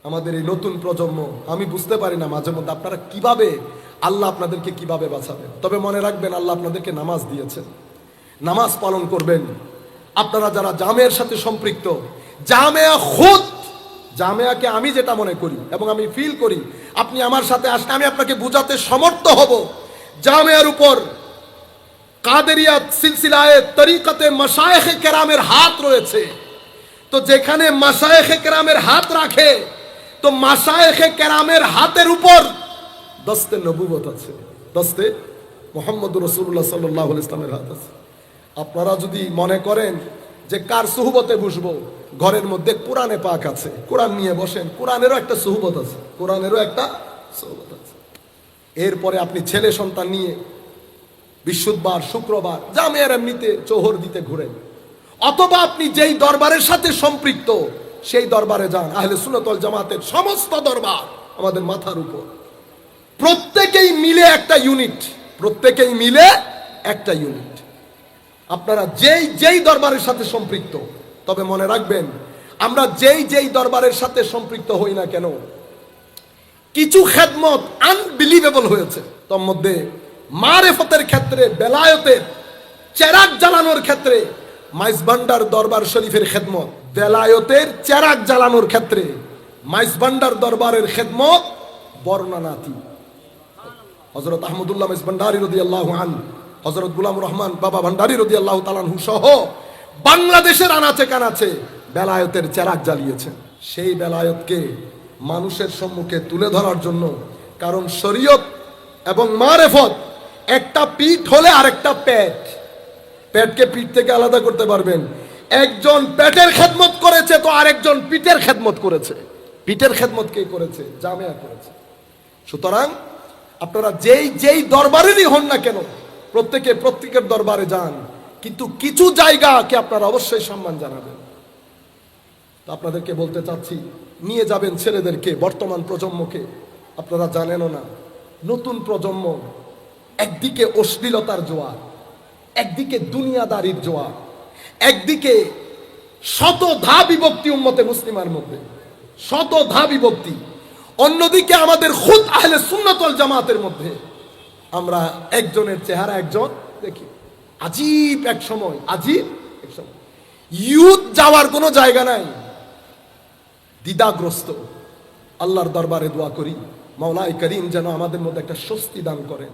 আমাদের এই নতুন প্রজন্ম, আমি বুঝতে পারি না মাঝে মধ্যে আপনারা কিভাবে, আল্লাহ আপনাদেরকে কিভাবে বাঁচাবেন। তবে মনে রাখবেন, আল্লাহ আপনাদেরকে নামাজ দিয়েছেন, নামাজ পালন করবেন। আপনারা যারা জামিয়ার সাথে সম্পৃক্ত, জামিয়া খুদ, জামিয়াকে আমি যেটা মনে করি এবং আমি ফিল করি, আপনি আমার সাথে আসলে আমি আপনাকে বোঝাতে সমর্থ হব। জামিয়ার উপর কাদেরিয়াত সিলসিলায়ে তরিকতে মাশায়েখে কেরামের হাত রয়েছে। তো যেখানে মাশায়েখে কেরামের হাত রাখে, তো মাশায়েখে কেরামের হাতের উপর দস্তে নবুবত আছে, দস্তে মুহাম্মদুর রাসূলুল্লাহ সাল্লাল্লাহু আলাইহি ওয়াসাল্লামের হাত আছে। আপনারা যদি মনে করেন যে কার সুহবতে বসবো, ঘরের মধ্যে কোরআনে পাক আছে, কোরআন নিয়ে বসেন, কোরআনেরও একটা সুহবত আছে, কোরআনেরও একটা সুহবত আছে। এরপরে আপনি ছেলে সন্তান নিয়ে বৃহস্পতিবার শুক্রবার জামিয়ার এমনিতে চৌহর দিতে ঘুরেন, অথবা আপনি যেই দরবারের সাথে সম্পৃক্ত সেই দরবারে যান। আহলে সুন্নাত ওয়াল জামাতের সমস্ত দরবার আমাদের মাথার উপর, প্রত্যেকেই মিলে একটা ইউনিট, প্রত্যেকেই মিলে একটা ইউনিট। আপনারা যেই যেই দরবারের সাথে সম্পৃক্ত, তবে মনে রাখবেন, আমরা যেই যেই দরবারের সাথে সম্পৃক্ত হই না কেন, কিছু খেদমত আনবিলিভেবল হয়েছে। তোর মধ্যে মারেফতের ক্ষেত্রে, বেলায়েতের চেরাগ জ্বালানোর ক্ষেত্রে মাইজভান্ডার দরবার শরীফের খেদমত, বেলায়েতের চেরাগ জ্বালানোর ক্ষেত্রে মাইজভান্ডার দরবারের খেদমত বর্ণনাতীত। হযরত আহমদুল্লাহ মাইজভান্ডারী রাদিয়াল্লাহু আনহু, হযরত গোলামুর রহমান বাবা ভান্ডারী রাদিয়াল্লাহু তাআলা আনহু সহ বাংলাদেশের আনাচে কানাচে বেলায়েতের চেরাগ জ্বালিয়েছেন। সেই বেলায়েতকে মানুষের সম্মুখে তুলে ধরার জন্য, কারণ শরীয়ত এবং মারেফত একটা পিঠ হলে আরেকটা পেট, পেটকে পিঠ থেকে আলাদা করতে পারবেন। একজন পেটের খেদমত করেছে তো আরেকজন পিঠের খেদমত করেছে। পিঠের খেদমত কে করেছে? জামিয়া করেছে। সুতরাং আপনারা যেই যেই দরবারেরই হন না কেন, প্রত্যেকের দরবারে যান, কিন্তু কিছু জায়গাকে আপনারা অবশ্যই সম্মান জানাবেন। তো আপনাদেরকে বলতে চাচ্ছি, নিয়ে যাবেন ছেলেদেরকে, বর্তমান প্রজন্মকে। আপনারা জানেনও না, নতুন প্রজন্ম একদিকে অশ্লীলতার জোয়ার, একদিকে দুনিয়াদারির জোয়ার, একদিকে শতধা বিভক্তি উম্মতে মুসলিমার মধ্যে, শতধা বিভক্তি, অন্যদিকে আমাদের খুদ আহলে সুন্নাত ওয়াল জামাতের মধ্যে আমরা একজনের চেহারা একজন দেখি। আজীব এক সময়, আজীব এক সময় ইউথ যাওয়ার কোনো জায়গা নাই, দ্বিধাগ্রস্ত। আল্লাহর দরবারে দোয়া করি, মাওলাই করিম যেন আমাদের মধ্যে একটা স্বস্তি দান করেন।